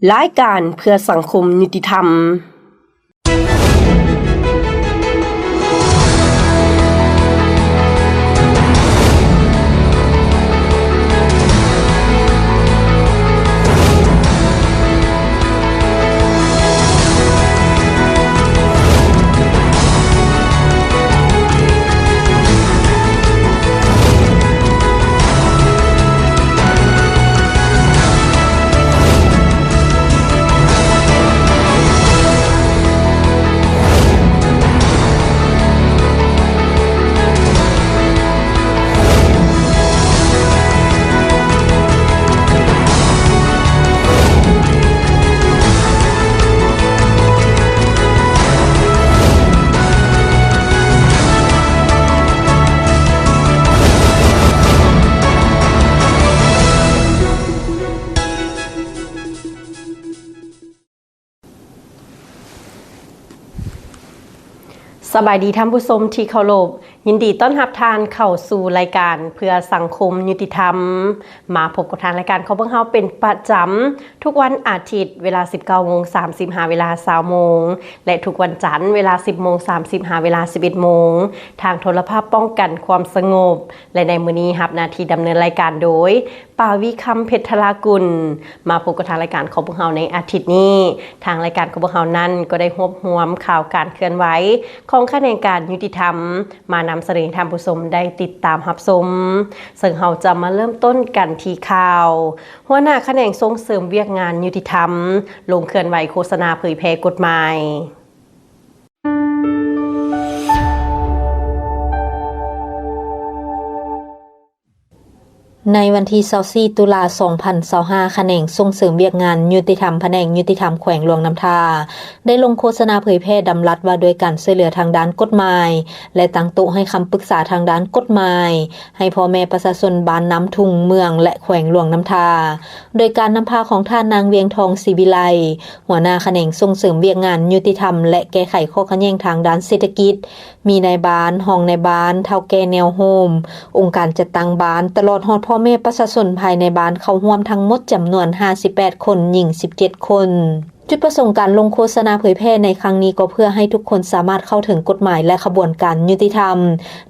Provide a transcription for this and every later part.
รายการเพื่อสังคมยุติธรรมสบายดีท่านผู้ชมที่เคารพยินดีต้อนรับท่านเข้าสู่รายการเพื่อสังคมยุติธรรมมาพบกับทางรายการของพวกเราเป็นประจำทุกวันอาทิตย์เวลา 19:30 เวลา 20:00 นและทุกวันจันทร์เวลา 10:30 เวลา 11:00 นทางโทรภาพป้องกันความสงบและในมื้อนี้รับหน้าที่ดำเนินรายการโดยปาวิคัมเพชรธรากุลมาพบกับทางรายการของพวกเราในอาทิตย์นี้ทางรายการของพวกเรานั้นก็ได้รวบรวมข่าวการเคลื่อนไหวของแขนงการยุติธรรมมานำเสนอให้ท่านผู้ชมได้ติดตามรับชมซึ่งเราจะมาเริ่มต้นกันที่ข่าวหัวหน้าแขนงส่งเสริมเวียกงานยุติธรรมลงเคลื่อนไหวโฆษณาเผยแพร่กฎหมายในวันที่24ตุลา2025แขนงส่งเสริมเวียกงานยุติธรรมแผนกยุติธรรมแขวงหลวงน้ำทาได้ลงโฆษณาเผยแพร่ดำรัสว่าโดยการช่วยเหลือทางด้านกฎหมายและตั้งโต๊ะให้คำปรึกษาทางด้านกฎหมายให้พ่อแม่ประชาชนบ้านน้ำทุ่งเมืองและแขวงหลวงน้ำทาโดยการนำพาของท่านนางเวียงทองศรีวิไลหัวหน้าแขนงส่งเสริมเวียกงานยุติธรรมและแก้ไขข้อขัดแย้งทางด้านเศรษฐกิจมีนายบ้านห้องนายบ้านเฒ่าแก่แนวโฮมองค์การจัดตั้งบ้านตลอดฮอดพ่อแม่ประชาชนภายในบ้านเข้าร่วมทั้งหมดจำนวน58คนหญิง17คนจุดประสงค์การลงโฆษณาเผยแพร่ในครั้งนี้ก็เพื่อให้ทุกคนสามารถเข้าถึงกฎหมายและขบวนการยุติธรรม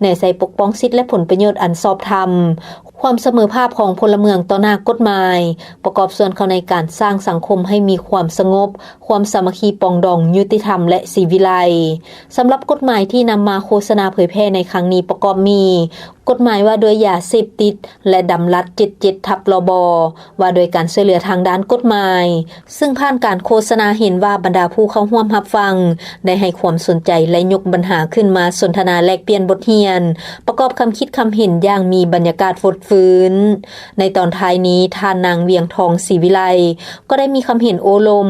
ในใส่ปกป้องสิทธิและผลประโยชน์อันชอบธรรมความเสมอภาคของพลเมืองต่อหน้ากฎหมายประกอบส่วนเข้าในการสร้างสังคมให้มีความสงบความสามัคคีปองดองยุติธรรมและศรีวิไลสำหรับกฎหมายที่นำมาโฆษณาเผยแพร่ในครั้งนี้ประกอบมีกฎหมายว่าโดยยาเสพติดและดำรัส77/ลบว่าโดยการช่วยเหลือทางด้านกฎหมายซึ่งผ่านการโฆษณาเห็นว่าบรรดาผู้เข้าร่วมรับฟังได้ให้ความสนใจและยกปัญหาขึ้นมาสนทนาแลกเปลี่ยนบทเรียนประกอบคำคิดคำเห็นอย่างมีบรรยากาศฟดฟื้นในตอนท้ายนี้ท่านนางเวียงทองศรีวิไลก็ได้มีคำเห็นโอลม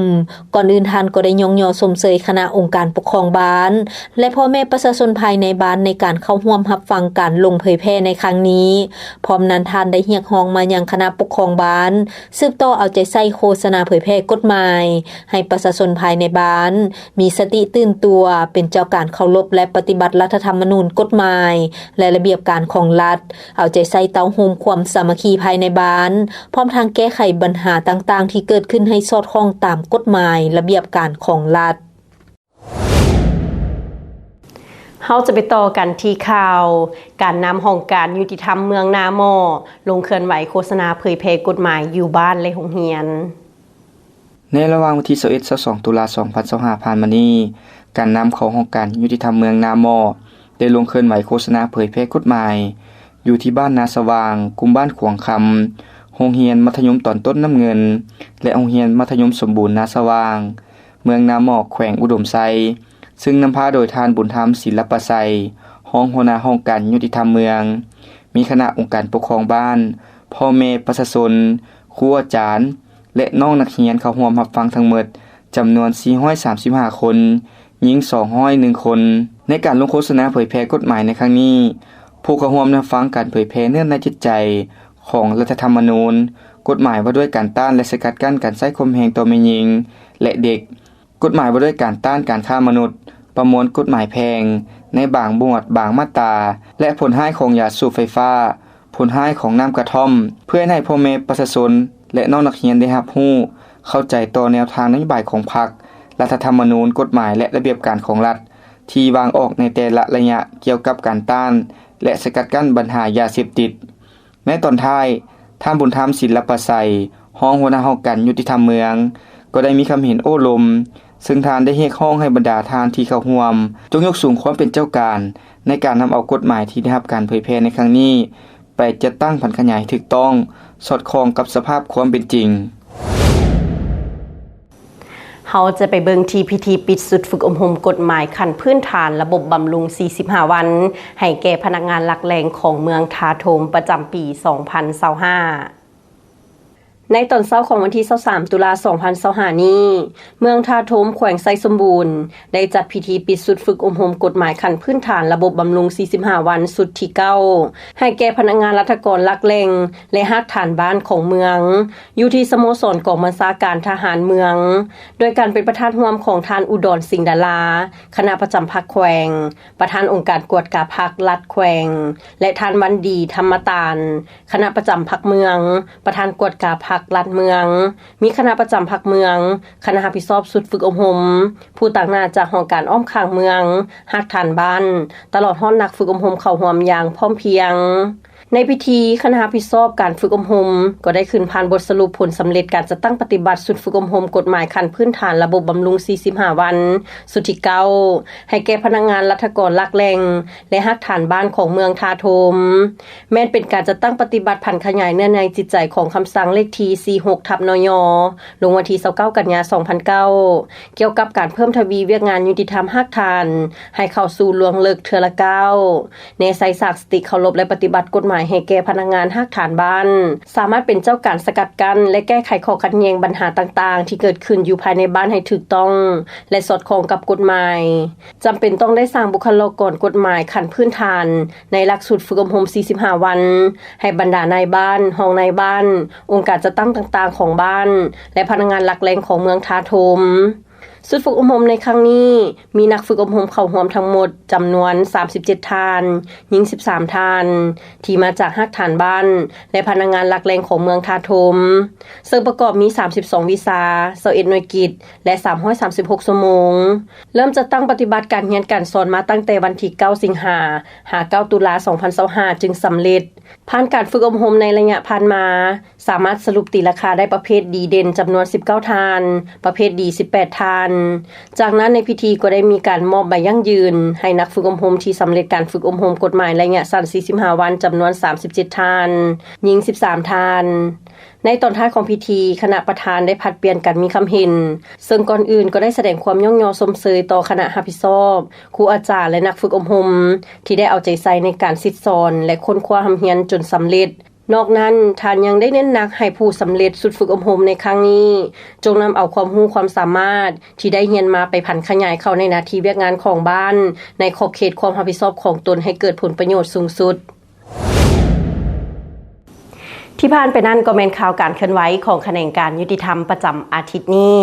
ก่อนอื่นท่านก็ได้ยกย่อชมเชยคณะองค์การปกครองบ้านและพ่อแม่ประชาชนภายในบ้านในการเข้าร่วมรับฟังการลงเผยแพร่ในครั้งนี้พร้อมนั้นท่านได้เรียกร้องมายังคณะปกครองบ้านสืบต่อเอาใจใส่โฆษณาเผยแพร่กฎหมายให้ประชาชนภายในบ้านมีสติตื่นตัวเป็นเจ้าการเคารพและปฏิบัติรัฐธรรมนูญกฎหมายและระเบียบการของรัฐเอาใจใส่เต้าโฮมความสามัคคีภายในบ้านพร้อมทางแก้ไขปัญหาต่างๆที่เกิดขึ้นให้สอดคล้องตามกฎหมายระเบียบการของรัฐเราจะไปต่อกันที่ข่าวการนำห้องการยุติธรรมเมืองนาหม้อลงเคลื่อนไหวโฆษณาเผยแพร่กฎหมายอยู่บ้านและโรงเรียนในระหว่างวันที่21-22ตุลา2025ผ่านมานี้การนำของห้องการยุติธรรมเมืองนาหม้อได้ลงเคลื่อนไหวโฆษณาเผยแพร่กฎหมายอยู่ที่บ้านนาสว่างกลุ่มบ้านขวางคำโรงเรียนมัธยมตอนต้นน้ำเงินและโรงเรียนมัธยมสมบูรณ์นาสว่างเมืองนาหม้อแขวงอุดมไซซึ่งนำพาโดยทานบุญธรรมศิลปไสยห้องหัวหน้าห้องการยุติธรรมเมืองมีคณะองค์การปกครองบ้านพ่อแม่ประชาชนครูอาจารย์และน้องนักเรียนเข้าร่วมรับฟังทั้งหมดจำนวน435คนหญิง201คนในการลงโฆษณาเผยแพร่กฎหมายในครั้งนี้ผู้เข้าร่วมรับฟังการเผยแพร่เนื้อในจิตใจของรัฐธรรมนูญกฎหมายว่าด้วยการต้านและสกัดกั้นการใช้ข่มเหงต่อแม่หญิงและเด็กกฎหมายว่าด้วยการต้านการฆ่ามนุษย์ประมวลกฎหมายแพงในบางหมวดบางมาตราและผลร้ายของยาสูบไฟฟ้าผลร้ายของน้ำกระท่อมเพื่อให้พ่อแม่ประชาชนและน้องนักเรียนได้รับรู้ เข้าใจต่อแนวทางนโยบายของพรรครัฐธรรมนูญกฎหมายและระเบียบการของรัฐที่วางออกในแต่ละระยะเกี่ยวกับการต้านและสกัดกั้นปัญหายาเสพติดในตอนท้ายท่านบุญธรรมศิลปไสยห้องหัวหน้าห้องการยุติธรรมเมืองก็ได้มีคำเห็นโอ้ลมซึ่งทานได้เรียกร้องให้บรรดาทานที่เข้าร่วมจงยกสูงความเป็นเจ้าการในการนำเอากฎหมายที่ได้รับการเผยแพร่ในครั้งนี้ไปจัดตั้งผันขยายถูกต้องสอดคล้องกับสภาพความเป็นจริงเฮาจะไปเบิงที่พิธีปิดสุดฝึกอบรมกฎหมายขั้นพื้นฐานระบบบำรุง45วันให้แก่พนักงานหลักแหล่งของเมืองทาโทมประจำปี 2025ในตอนเช้าของวันที่23ตุลา2025นี้เมืองทาโทมแขวงไซสมบูรณ์ได้จัดพิธีปิดสุดฝึกอบรมกฎหมายขั้นพื้นฐานระบบบำรุง45วันสุดที่9ให้แก่พนักงานรัฐกรหลักแหล่งและฮักฐานบ้านของเมืองอยู่ที่สโมสรกองบัญชาการทหารเมืองโดยการเป็นประธานร่วมของท่านอุดรสิงห์ดาราคณะประจำพรรคแขวงประธานองค์การกวดกาพรรครัฐแขวงและท่านวันดีธรรมตาลคณะประจำพรรคเมืองประธานกวดกาพรรครัฐเมืองมีคณะประจำพรรคเมืองคณะรับผิดชอบสุดฝึกอบรมผู้ต่างหน้าจากหอการอ้อมข้างเมืองฮักฐานบ้านตลอดฮ้อนนักฝึกอบรมเข้าร่วมอย่างพร้อมเพรียงในพิธีคณะรับผิดชอบการฝึกอบรมก็ได้ขึ้นผ่านบทสรุปผลสำเร็จการจัดตั้งปฏิบัติสุดฝึกอบรมกฎหมายขั้นพื้นฐานระบบบำรุง45วันสุดที่9ให้แก่พนักงานรัฐกรหลักแหล่งและฮักฐานบ้านของเมืองทาโทมแม้นเป็นการจัดตั้งปฏิบัติผันขยายเนื้อในจิตใจของคำสั่งเลขที่46/นย.ลงวันที่29กันยายน2009เกี่ยวกับการเพิ่มทวีเวียกงานยุติธรรมฮักฐานให้เข้าสู่ลวงเลิกเทื่อละ9ในไสสากสติเคารพและปฏิบัติกฎหมายให้แก่พนักงานฮักฐานบ้านสามารถเป็นเจ้าการสกัดกั้นและแก้ไขข้อขัดแย้งปัญหาต่างๆที่เกิดขึ้นอยู่ภายในบ้านให้ถูกต้องและสอดคล้องกับกฎหมายจำเป็นต้องได้สร้างบุคลากรกฎหมายขั้นพื้นฐานในหลักสูตรฝึกอบรม45วันให้บรรดานายบ้านห้องนายบ้านองค์การจัดตั้งต่างๆของบ้านและพนักงานหลักแหล่งของเมืองทาโทมสุดฝึกอบรมในครั้งนี้มีนักฝึกอบรมเข้าร่วมทั้งหมดจำนวน37ท่านหญิง13ท่านที่มาจากฮักฐานบ้านและพนักงานหลักแหล่งของเมืองทาโทมซึ่งประกอบมี32วิชา21หน่วยกิจและ336ชั่วโมงเริ่มจะตั้งปฏิบัติการเรียนการสอนมาตั้งแต่วันที่9สิงหาหา9ตุลา2025จึงสำเร็จผ่านการฝึกอบรมในระยะผ่านมาสามารถสรุปตีราคาได้ประเภทดีเด่นจำนวน19ทานประเภทดี18ทานจากนั้นในพิธีก็ได้มีการมอบใบยั่งยืนให้นักฝึกอบรมที่สำเร็จการฝึกอบรมกฎหมายระยะสั้น45วันจำนวน37ทานหญิง13ทานในตอนท้ายของพิธีคณะประธานได้ผลัดเปลี่ยนกันมีคำเห็นซึ่งก่อนอื่นก็ได้แสดงความย่องยอสมเสยต่อคณะรับผิดชอบครูอาจารย์และนักฝึกอบรมที่ได้เอาใจใส่ในการศิษย์สอนและค้นคว้าหำเรียนจนสำเร็จนอกนั้นท่านยังได้เน้นหนักให้ผู้สำเร็จสุดฝึกอบรมในครั้งนี้จงนำเอาความรู้ความสามารถที่ได้เรียนมาไปผันขยายเข้าในหน้าที่เวียกงานของบ้านในขอบเขตความรับผิดชอบของตนให้เกิดผลประโยชน์สูงสุดที่ผ่านไปนั่นก็เป็นข่าวการเคลื่อนไหวของแขนงการยุติธรรมประจำอาทิตย์นี้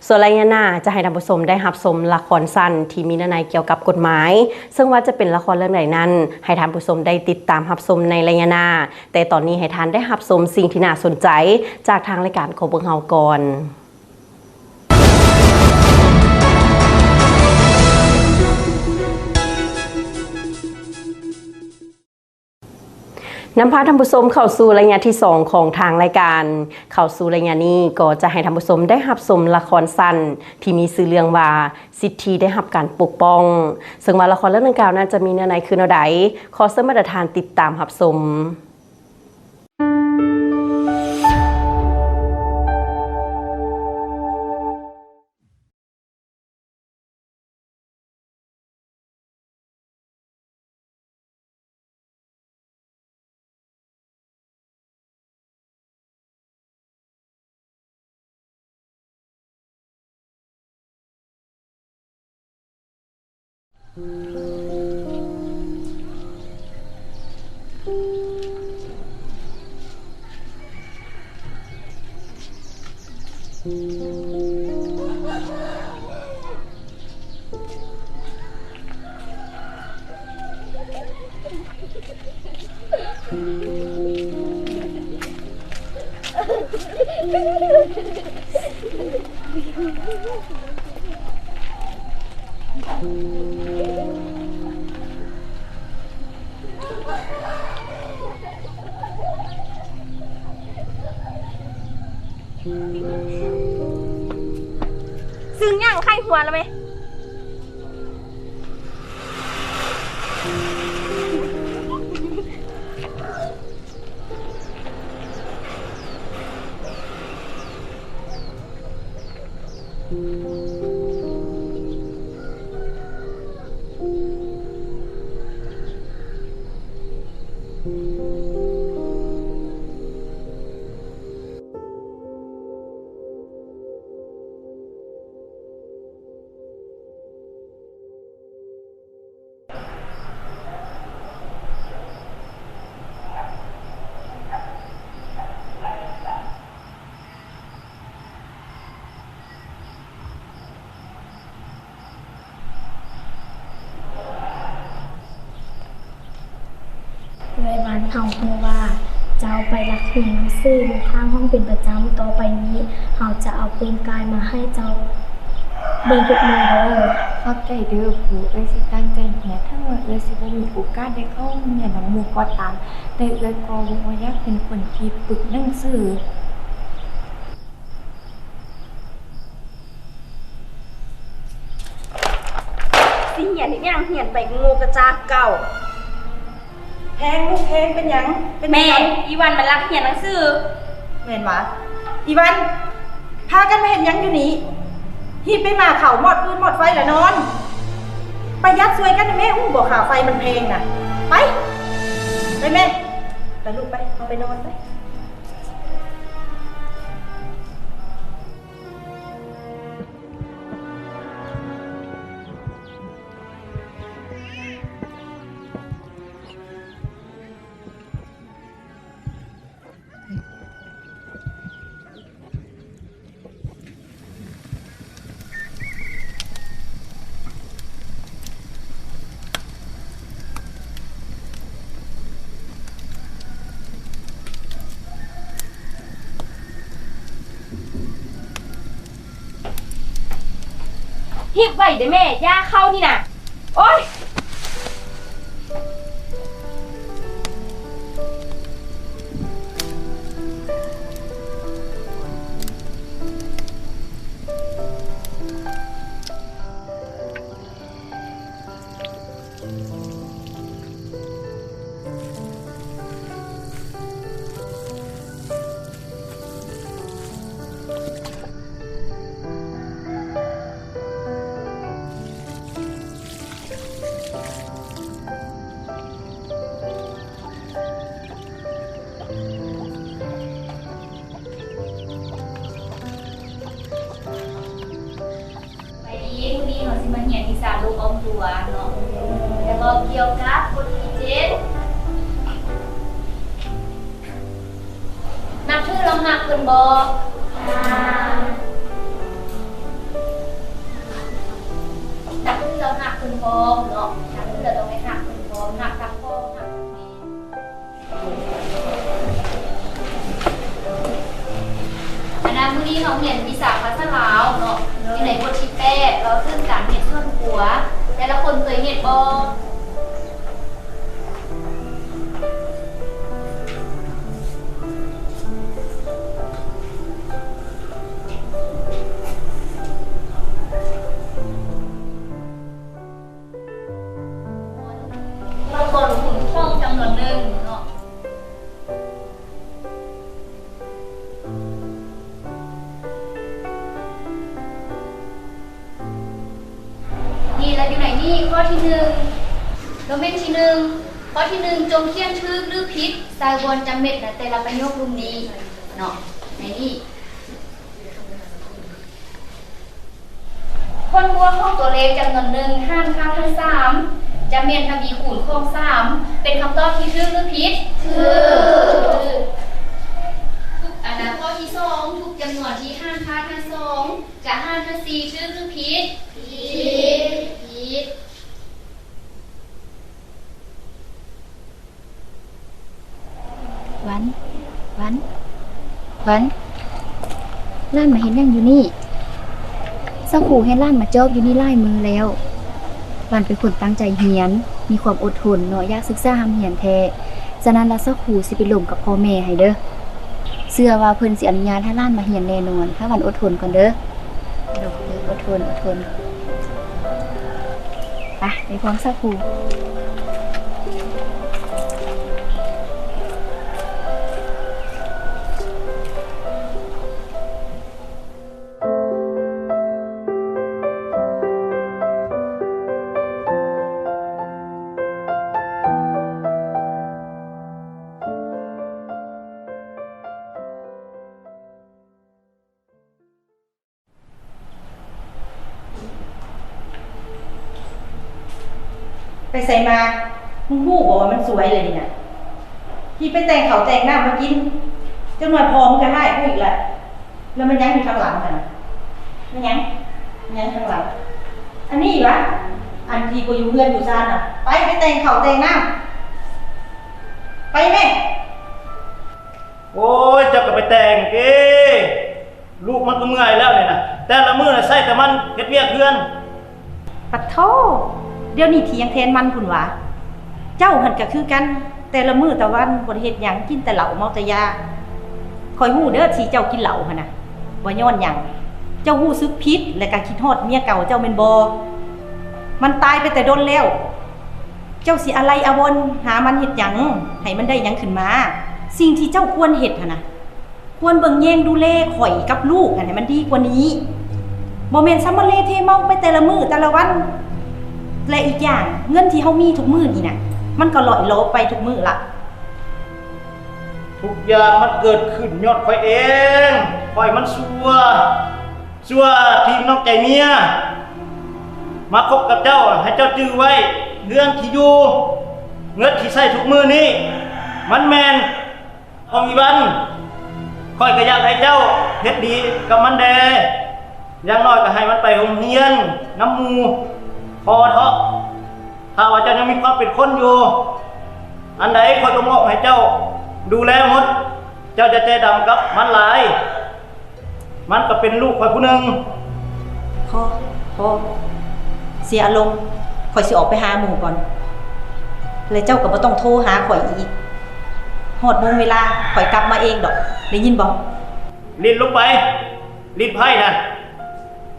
ส่วนระยะหน้าจะให้ท่านผู้ชมได้รับชมละครสั้นที่มีเนื้อในเกี่ยวกับกฎหมายซึ่งว่าจะเป็นละครเรื่องไหนนั้นให้ท่านผู้ชมได้ติดตามรับชมในระยะหน้าแต่ตอนนี้ให้ท่านได้รับชมสิ่งที่น่าสนใจจากทางรายการของพวกเราก่อนนำพาท่านผู้ชมเข้าสู่ระยะที่2ของทางรายการเข้าสู่ระยะนี้ก็จะให้ท่านผู้ชมได้รับชมละครสั้นที่มีชื่อเรื่องว่าสิทธิได้รับการปกป้องซึ่งว่าละครเรื่องดังกล่าวนั้นจะมีเนื้อในคือแนวใดขอเสนอมาตรฐานติดตามรับชม ซึ่งย่างไข้หัวแล้วไหมเลยบ้านเฮาฮู้ว่าเจ้าไปรักเรียนหนังสืออยู่ข้างห้องเป็นประจำต่อไปนี้เฮาจะเอาปืนกายมาให้เจ้าเบิ่งทุกมื้อเด้อ ขอบใจเด้อครูเอ้ยสิตั้งใจเรียนถ้าว่าเอ้ยสิบ่มีโอกาสได้เข้าโรงเรียนนำหมู่ก็ตามแต่เอ้ยก็บ่ว่าอยากเป็นคนที่ปึกหนังสือ สิเหียนอีกอย่างเหียนไปงูกระจากเก่า แพงลูกแพงเป็นหยังเป็น แม่ หยัง อีวันมันรักเหียนหนังสือ แม่นหวะอีวันพากันมาเห็นหยังอยู่นี่ฮีบไปมาเข่าหมดปืนหมดไฟละนอนประหยัดซวยกันนะแม่อู้บอกข่าวไฟมันแพงน่ะไปไปแม่ไปลูกไปเอาไปนอนไป หิบไว้เด้อแม่ย่าเข้านี่น่ะ โอ๊ย ไปดีวันนี้เราสิมาเรียนวิชาลูกอมตัวเนาะแล้วก็เกี่ยวกับบทที่7นับชื่อเราหักเพิ่นบ่นับชื่อเราหักเพิ่นพร้อมเนาะนับชื่อเราต้องให้หักเพิ่นพร้อมหักทั้งพ่อหักทั้งแม่อันนั้นมื้อนี้เราเรียนวิชาภาษาลาวเนาะอยู่ในบทที่8เราซึ่งการเฮ็ดส่วนหัวแต่ละคนเคยเฮ็ดบ่เราบนหุ่นช่องจำนวนหนึ่งเนาะนี่แล้วอยู่ไหนนี่ข้อที่1โดเมนที่1ข้อที่1จงเขียนชื่อหรือผิดสายวนจำเม็ดนะแต่ละประโยครุมนี้เนาะในนี้คนบัวห้องตัวเลขจำนวนหนึ่งห้านค่าทั้ง3จะเมียนทวีคูณของ3เป็นคำตอบที่ถูกหรือผิดถูกอันนั้นข้อที่2ทุกจำนวนที่ห้านค่าทั้ง2กับห้านทั้ง4ถูกหรือผิดผิดวันร้านมาเห็นยังอยู่นี่ สักครูให้ล้านมาจอบอยู่นี่หลายมือแล้วล้านเป็นคนตั้งใจเรียนมีความอดทนเนาะอยากศึกษาหำเรียนแท้ฉะนั้นละสักครูสิไปลมกับพ่อแม่ให้เด้อเชื่อว่าเพิ่นสิอนุญาตให้ล้านมาเรียนแน่นอนถ้าวันอดทนก่อนเด้ออดทนไปพร้อมสักครูไปใส่มามึงฮู้บอกว่ามันสวยเลยนี่นะพี่ไปแต่งเขาแต่งหน้ามากินจังหน่อยพอมึงก็ให้กูอีกแหละแล้วมันยังอยู่ข้างหลังกันมันยังข้างหลังอันนี้วะอันที่กูอยู่เพื่อนอยู่ซ่านอ่ะไปแต่งเขาแต่งหน้าไปแม่โอ้ยเจ้าก็ไปแต่งเก้ลูกมันก็เมื่อยแล้วเนี่ยนะแต่ละมื้อน่ะใส่แต่มันเฮ็ดเวียกเพื่อน ปัดโทเดี๋ยวนี้เถียงแทนมันพุ่นวะเจ้าหันก็คือกันแต่ละมื้อแต่วันบ่ได้เฮ็ดหยังกินแต่เหล้าเมาแต่ยาคอยฮู้เด้อสิเจ้ากินเหล้าหั่นน่ะบ่ย้อนหยังเจ้าฮู้สึกผิดและก็คิดฮอดเมียเก่าเจ้าแม่นบ่มันตายไปแต่ดนแล้วเจ้าสิอะไรอาวรหามันเฮ็ดหยังให้มันได้หยังขึ้นมาสิ่งที่เจ้าควรเฮ็ดหั่นน่ะควรเบิ่งแยงดูแลข่อยกับลูกให้มันดีกว่านี้บ่แม่นซัมมาเลเทเมาไปแต่ละมื้อแต่ละวันและอีกอย่างเงินที่เฮามีทุกมื้อนี่น่ะมันก็ลอยโลไปทุกมื้อละทุกอย่างมันเกิดขึ้นยอดข่อยเองข่อยมันซัวทีมนอกใจเมียมาคบกับเจ้าให้เจ้าจื้อไว้เรื่องที่อยู่เงินที่ใช้ทุกมื้อนี้มันแม่นของอีวันข่อยก็อยากให้เจ้าเฮ็ดดีกับมันแดอย่างน้อยก็ให้มันไปโรงเรียนน้ำหมู่พอเถอะถ้าว่าเจ้ายังมีความเป็นคนอยู่อันใดข่อยก็มอบให้เจ้าดูแลหมดเจ้าจะใจดำกับมันหลายมันก็เป็นลูกข่อยผู้หนึงพอเสียอารมณ์ข่อยสิออกไปหาหมู่ก่อนแล้วเจ้าก็บ่ต้องโทรหาข่อยอีกฮอดมื้อเวลาข่อยกลับมาเองดอกได้ยินบ่ลิ้นลงไปลิ้นไพ่น่ะ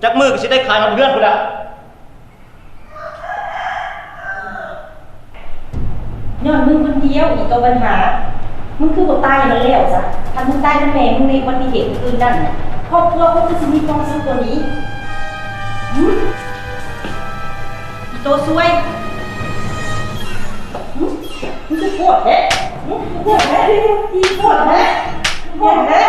จักมือก็สิได้ขายมันเพื่อนพุ่นล่ะย้อนมึงคนเดียวอีกตัวปัญหามึงคือบ่ตายมันแล้วซะถ้ามึงตายมันแม่มึงในอุบัติเหตุอื่นนั่นน่ะครอบครัวเขาก็สิมีความสุขกว่านี้อีโตซวยมึงคือโคตรแท้โคตรแท้อีโคตรแท้โคตรแท้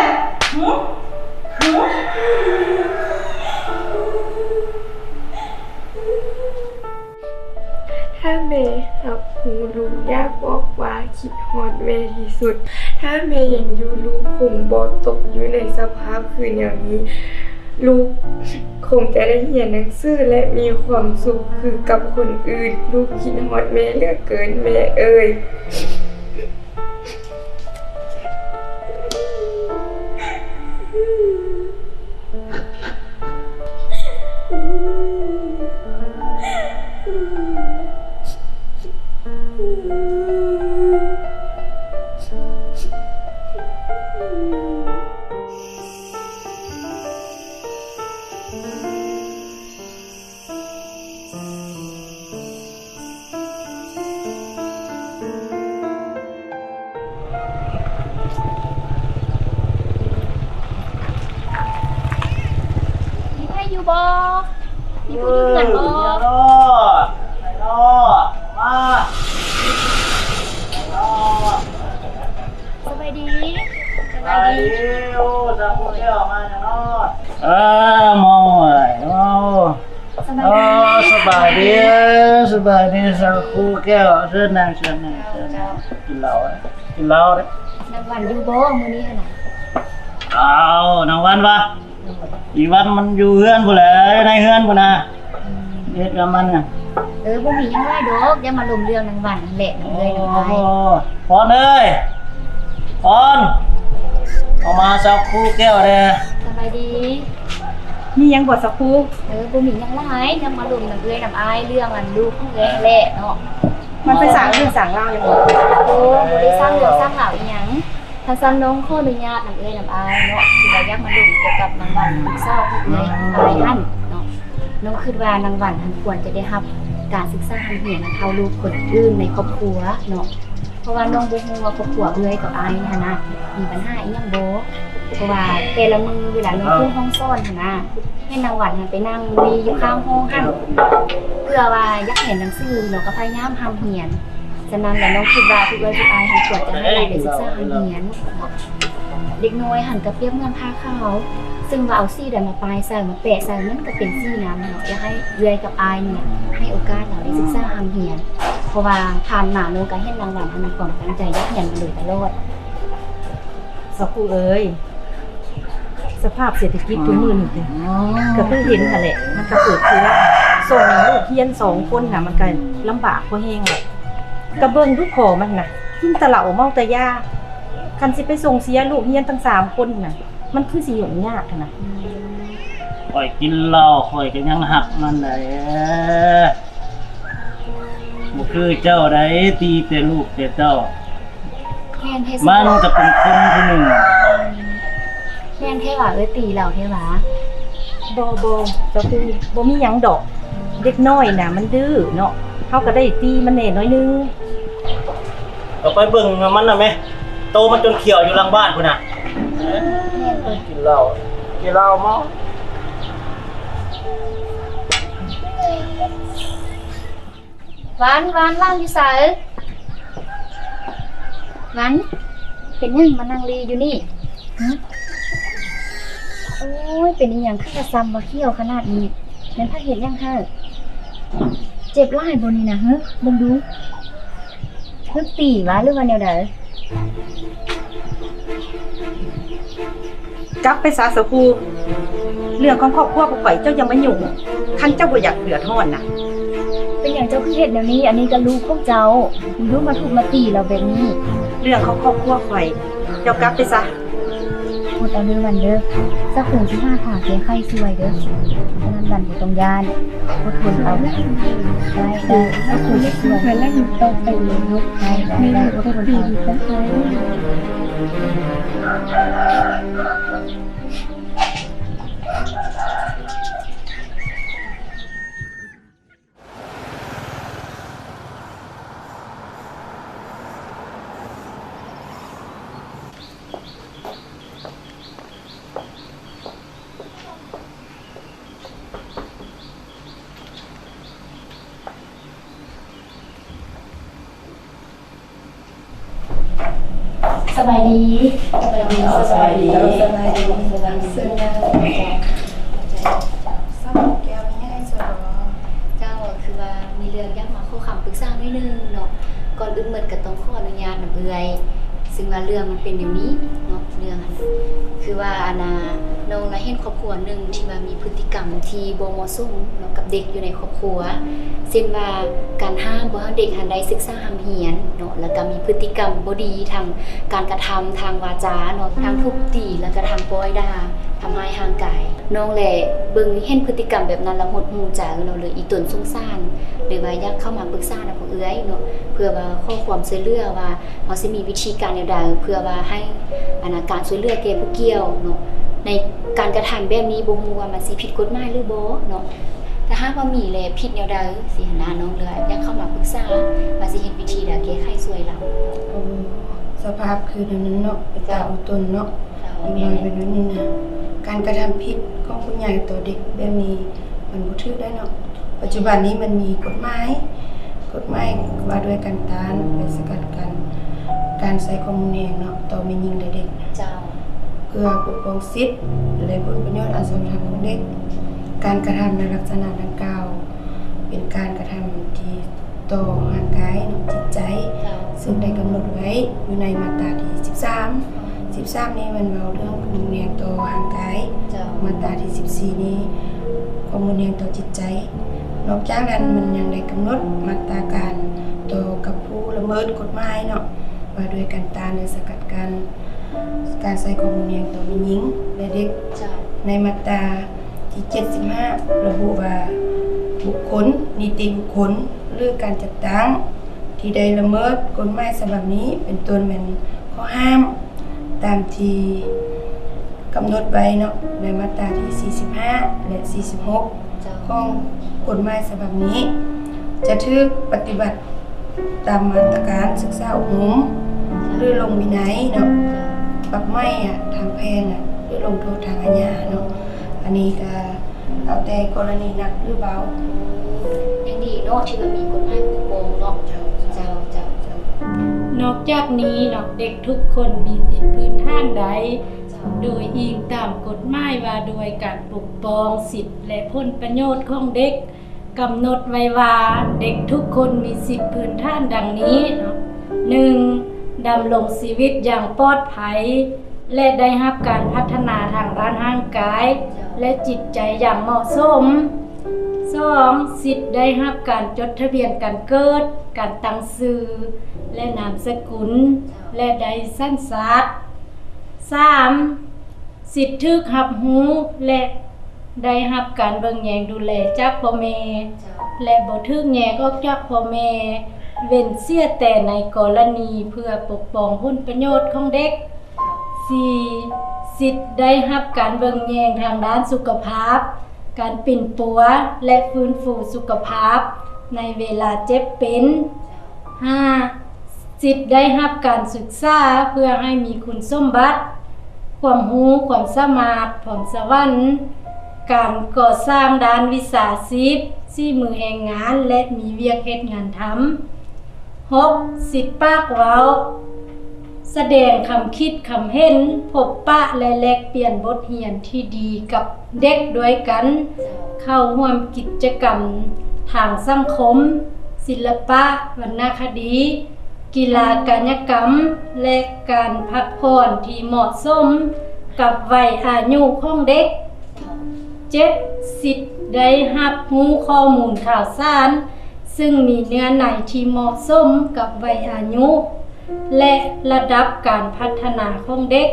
ถ้าแม่หักหูลุงยากบอกว่าคิดฮอดแม่ที่สุดถ้าแม่ยังอยู่ลูกคงบ่ตกอยู่ในสภาพคืนอย่างนี้ลูกคงจะได้เรียนหนังสือและมีความสุขคือกับคนอื่นลูกคิดฮอดแม่เหลือเกินแม่เอ้ยอยู่บ่มีผู้อยู่เพื่อนบ่ไปรอมาสบายดี โอ้จะพูดเที่ยวมาจังเนาะมองอะไรมองสบายดีสักครู่แก้วเชิญนั่งกินเหล้าเลยนางวันอยู่บ่มื้อนี้หั่นน่ะนางวันวะอีวันมันอยู่เฮือนพุ่นแหละในเฮือนพุ่นน่ะเฮ็ดกับมันน่ะบ่มีหยังไรดอกอย่ามาลมเรื่องนางวันนั่นแหละเลยนางไผพรเอ้ยพรเอามาสักครู่แก้วเด้สบายดี มีหยังบ่สักครู บ่มีหยังหลายนำมาลุมนำเอื้อยนำอายเรื่องอันลูกของเอื้อยแหละเนาะ มันไปสร้างเรื่องสร้างราวยังบ่ โอ้บ่ได้สร้างเรื่องสร้างราวอีหยังถ้าซั่นน้องขออนุญาตนำเอื้อยนำอายเนาะที่ว่าอยากมาลุมเกี่ยวกับนางวันปรึกษาของเอื้อยอายหั่นเนาะน้องคิดว่านางวันหันควรจะได้รับการศึกษาหันเหียนเท่าลูกคนอื่นในครอบครัวเนาะเพราะว่าน้องบ่ฮู้ว่าครอบครัวเอื้อยกับอายหั่นนะมีปัญหาอีหยังบ่เพราะว่าแต่ละมื้อเวลาน้องขึ้นห้องสอนหั่นนะให้นางวันหันไปนั่งรีอยู่ข้างห้องหั่นเพื่อว่าอยากเห็นหนังสือเนาะก็พยายามทำเหียนฉะนั้นแล้วน้องคิดว่าทุกเอื้อยทุกอายหันควรจะให้หลานได้ศึกษาหันเหียนเนาะเด็กน้อยหันก็เปรียบเหมือนผ้าขาวซึ่งว่าเอาสีใดมาปลายใส่มาแปะใส่มันก็เป็นสีนั้นเนาะอยากให้เอื้อยกับอายเนี่ยให้โอกาสเราได้ศึกษาหันเหียนเพราะว่าผ่านมาน้องก็เห็นนางวันหันมีความตั้งใจอยากเรียนมาโดยตลอด สักครูเอ้ยสภาพเศรษฐกิจทุกมื้อนี่ก็คือเห็นหั่นแหละมันก็เกิดคือว่าส่งลูกเรียน2คนน่ะมันก็ลำบากพอแฮงแหละก็เบิ่งทุกขอมันน่ะกินแต่เหล้าเมาแต่ยาคันสิไปส่งเสียลูกเรียนทั้ง3คนน่ะมันคือสิยุ่งยากหั่นน่ะ ข่อยกินเหล้าข่อยก็ยังหักมันได้บ่คือเจ้าได้ตีแต่ลูกแต่เจ้า แม่นเทศ มันก็เป็นคนผู้หนึ่ง แม่นเทว่าตีเราเทว่า บ่ก็คือบ่มีหยังดอกเด็กน้อยน่ะมันดื้อเนาะเฮาก็ได้ตีมันแน่น้อยนึง เอาไปเบิ่งมันน่ะแม่โตมันจนเขียวอยู่หลังบ้านพุ่นน่ะกินเหล้าเมา หวานล่างอยู่ไสหวานเป็นหยังมานั่งรีอยู่นี่ฮะโอ้ยเป็นอีหยังคือกระซำมาเขี้ยวขนาดนี้แม่นพาเห็นยังเฮะเจ็บหลายบ่นี่นะเฮ้เบิ่งดูเพิ่นตีวะหรือว่าแนวใด กลับไปซะสักครูเรื่องของครอบครัวบ่ข่อยเจ้ายังมายุ่งคันเจ้าบ่อยากเดือดร้อนน่ะ เป็นอย่างเจ้าคือเฮ็ดแนวนี้ อันนี้ก็ลูกของเจ้ามึงดูมาทุบมาตีเราแบบนี้ เรื่องของครอบครัวข่อยเจ้ากลับไปซะ พูดเอาเรื่องมันเด้อสักคงสิหาทางแก้ไขช่วยเด้อฉะนั้นบันบ่ต้องย่านอดทนเอาได้สักคงสิช่วยเพิ่นแล้วอยู่ต่อไปเนาะได้อดทนเอาสบายดีสบายดีเจ้าคือว่ามีเรื่องอยากมาขอคำปรึกษาหน่อยนึงเนาะก่อนอื่นเหมือนก็ต้องขออนุญาตนำเอื้อยซึ่งว่าเรื่องมันเป็นอย่างนี้เนาะเรื่องอันคือว่าน้องเห็นครอบครัวนึงที่ว่ามีพฤติกรรมที่บ่เหมาะสมเนาะกับเด็กอยู่ในครอบครัวเช่นว่าการห้ามบ่ให้เด็กหันใดศึกษาห้ามเรียนเนาะแล้วก็มีพฤติกรรมบ่ดีทางการกระทำทางวาจาเนาะทางทุบตีแล้วก็ทางปล่อยด่าทำให้ห่างกายน้องแหละเบิ่งเห็นพฤติกรรมแบบนั้นแล้วหดหู่ใจเนาะเลยอีตนสงสารหรือว่าอยากเข้ามาปรึกษานะพ่อเอื้อยเนาะเพื่อว่าขอความช่วยเหลือว่าเฮาสิมีวิธีการแนวใดเพื่อว่าให้การช่วยเหลือแก่ผู้เกี่ยวเนาะในการกระทำแบบนี้บ่ฮู้ว่ามันสิผิดกฎหมายหรือบ่เนาะถ้าหากว่ามีแลผิดแนวใดสิหาน้องเลยอยากเข้ามาปรึกษาว่าสิเฮ็ดวิธีใดแก้ไขช่วยเรา สภาพคือแบบนั้นเนาะเป็นตาอุตนเนาะมันเป็นแบบนี้นะการกระทำผิดของคุณยายต่อเด็กแบบนี้มันบ่ถูกได้เนาะปัจจุบันนี้มันมีกฎหมายว่าด้วยการต้านไปสกัดกันการใช้ความรุนแรงเนาะต่อแม่หญิงและเด็ก เจ้า เพื่อปกป้องสิทธิ์และผลประโยชน์อันสำคัญของเด็กการกระทำในลักษณะดังกล่าวเป็นการกระทำที่ต่อร่างกายจิตใจซึ่งได้กำหนดไว้อยู่ในมาตราที่13นี้มันเว้าเรื่องความรุนแรงต่อร่างกายมาตราที่14นี้ความรุนแรงต่อจิตใจนอกจากนั้นมันยังได้กำหนดมาตราการต่อกับผู้ละเมิดกฎหมายเนาะว่าด้วยการต้านและสกัดกั้นการใช้ความรุนแรงต่อหญิงและเด็กในมาตรา ที่75ระบุว่าบุคคลนิติบุคคลหรือการจัดตั้งที่ได้ละเมิดกฎหมายฉบับนี้เป็นต้นแม่นข้อห้ามตามที่กำหนดไว้เนาะในมาตราที่45และ46ของกฎหมายฉบับนี้จะถูกปฏิบัติตามมาตรการศึกษาอบรมหรือลงวินัยเนาะปรับไม่ทางแพ่งหรือลงโทษทางอาญาเนาะอันนี้ก็เอาแต่กรณีหนักหรือเบายังดีเนาะที่มันมีกฎหมายปกป้องเนาะเจ้า นอกจากนี้เนาะเด็กทุกคนมีสิทธิพื้นฐานใดโดยอิงตามกฎหมายว่าโดยการปกป้องสิทธิและผลประโยชน์ของเด็กกำหนดไว้ว่าเด็กทุกคนมีสิทธิพื้นฐานดังนี้เนาะ 1. ดำรงชีวิตอย่างปลอดภัยและได้รับการพัฒนาทางด้านร่างกายและจิตใจอย่างเหมาะสม 2. สิทธิ์ได้รับการจดทะเบียนการเกิดการตั้งชื่อและนามสกุลและได้สัญชาติ 3. สิทธิ์ถูกรับรู้และได้รับการเบิ่งแยงดูแลจากพ่อแม่และบ่ถูกแยกออกจากพ่อแม่เว้นเสียแต่ในกรณีเพื่อปกป้องผลประโยชน์ของเด็ก 4. สิทธิ์ได้รับการเบิ่งแยงทางด้านสุขภาพการปิ่นปัวและฟื้นฟูสุขภาพในเวลาเจ็บเป็น 5. สิทธิ์ได้รับการศึกษาเพื่อให้มีคุณสมบัติความรู้ความสามารถพรสวรรค์การก่อสร้างด้านวิชาชีพฝีมือแห่งงานและมีเวียกเฮ็ดงานทำ 6. สิทธิ์ปากเว้าแสดงคำคิดคำเห็นพบปะและแลกเปลี่ยนบทเรียนที่ดีกับเด็กด้วยกันเข้าร่วมกิจกรรมทางสังคมศิลปะวรรณคดีกีฬากายกรรมและการพักผ่อนที่เหมาะสมกับวัยอายุของเด็ก 7. สิทธิ์ได้รับรู้ข้อมูลข่าวสารซึ่งมีเนื้อในที่เหมาะสมกับวัยอายุและระดับการพัฒนาของเด็ก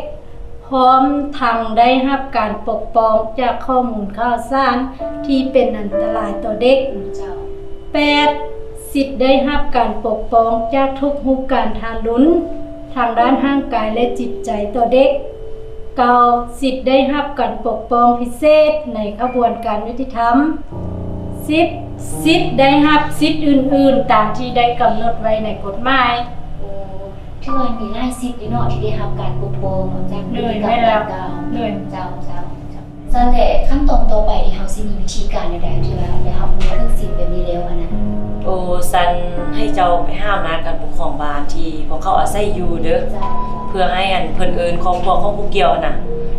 พร้อมทั้งได้รับการปกป้องจากข้อมูลข่าวสารที่เป็นอันตรายต่อเด็ก 8. สิทธิ์ได้รับการปกป้องจากทุกรูปการทารุณทางด้านร่างกายและจิตใจต่อเด็ก 9. สิทธิ์ได้รับการปกป้องพิเศษในกระบวนการยุติธรรม 10. สิทธิ์ได้รับสิทธิ์อื่นๆตามที่ได้กำหนดไว้ในกฎหมายที่ว่ามีหลายสิทธิ์เนาะที่ได้รับการปกป้องจากเรื่องการเจ้าซั่นแหละขั้นตอนต่อไปที่เฮาสิมีวิธีการใดๆที่ว่าได้รับรู้เรื่องสิทธิ์แบบนี้แล้วนะโอ้ซันให้เจ้าไปห้ามนาการปกครองบ้านที่พวกเขาอาศัยอยู่เด้อเพื่อให้อันเพิ่นเอิ้นของพวกของผู้เกี่ยวน่ะ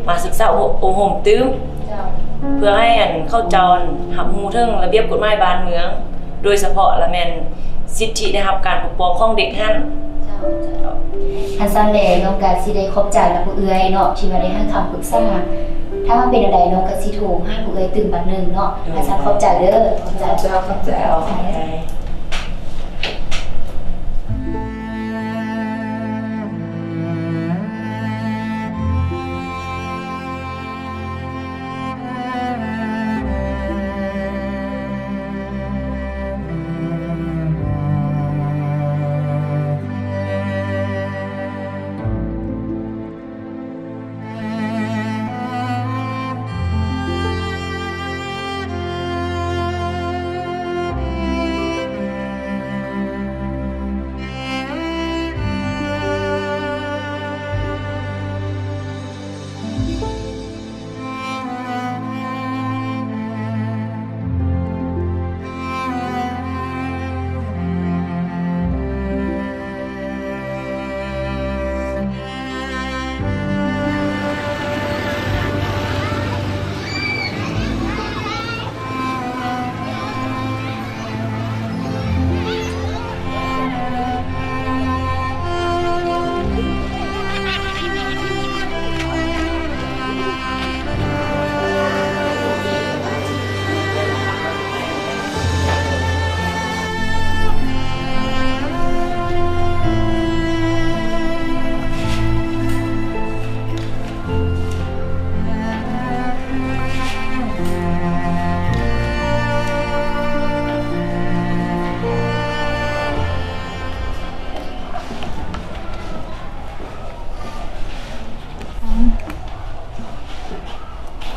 มาศึกษาโอโหมตื้มเพื่อให้อันเข้าเจ้ารับรู้ถึงระเบียบกฎหมายบ้านเมืองโดยเฉพาะละแม่นสิทธิได้รับการปกป้องของเด็กหั่นฮันซันแลน้องก็สิได้ขอบใจและผู้เอื้อยเนาะที่มาได้ให้คำปรึกษาถ้ามันเป็นอะไรน้องก็สิโทรหาผู้เอื้อยตื่นบัดนึงเนาะฮันซันขอบใจเด้อขอบใจขอบใจ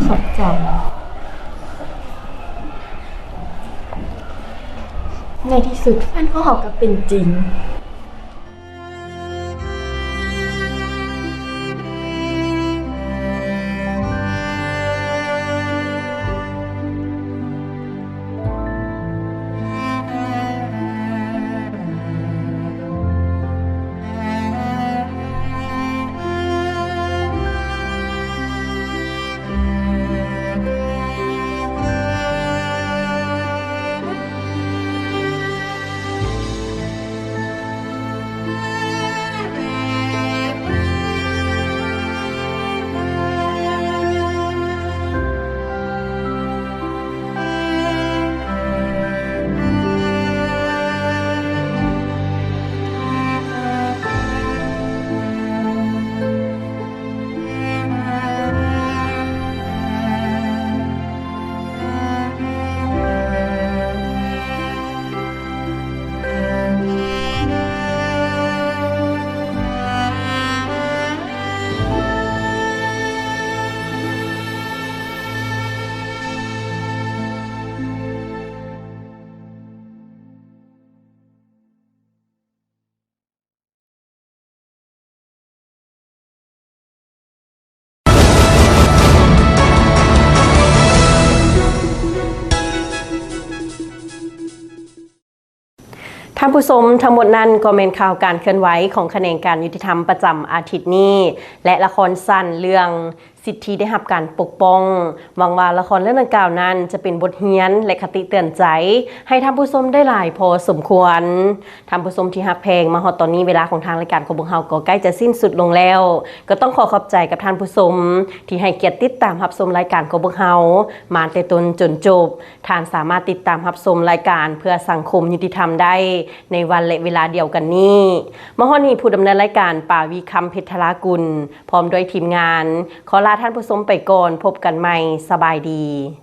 ขอบใจในที่สุดฝันของเขาก็เป็นจริงท่านผู้ชมทั้งหมดนั้นก็เป็นข่าวการเคลื่อนไหวของแขนงการยุติธรรมประจำอาทิตย์นี้และละครสั้นเรื่องสิทธิได้รับการปกป้องหวังว่าละครเรื่องดังกล่าวนั้นจะเป็นบทเรียนและคติเตือนใจให้ท่านผู้ชมได้หลายพอสมควรท่านผู้ชมที่ฮักเพลงมาฮอดตอนนี้เวลาของทางรายการของพวกเราก็ใกล้จะสิ้นสุดลงแล้วก็ต้องขอขอบใจกับท่านผู้ชมที่ให้เกียรติติดตามรับชมรายการของพวกเรามาแต่ต้นจนจบท่านสามารถติดตามรับชมรายการเพื่อสังคมยุติธรรมได้ในวันและเวลาเดียวกันนี้มาฮอดนี้ผู้ดำเนินรายการป่าวีคำเพชรธรากุลพร้อมด้วยทีมงานขอลาท่านผู้ชมไปก่อนพบกันใหม่สบายดี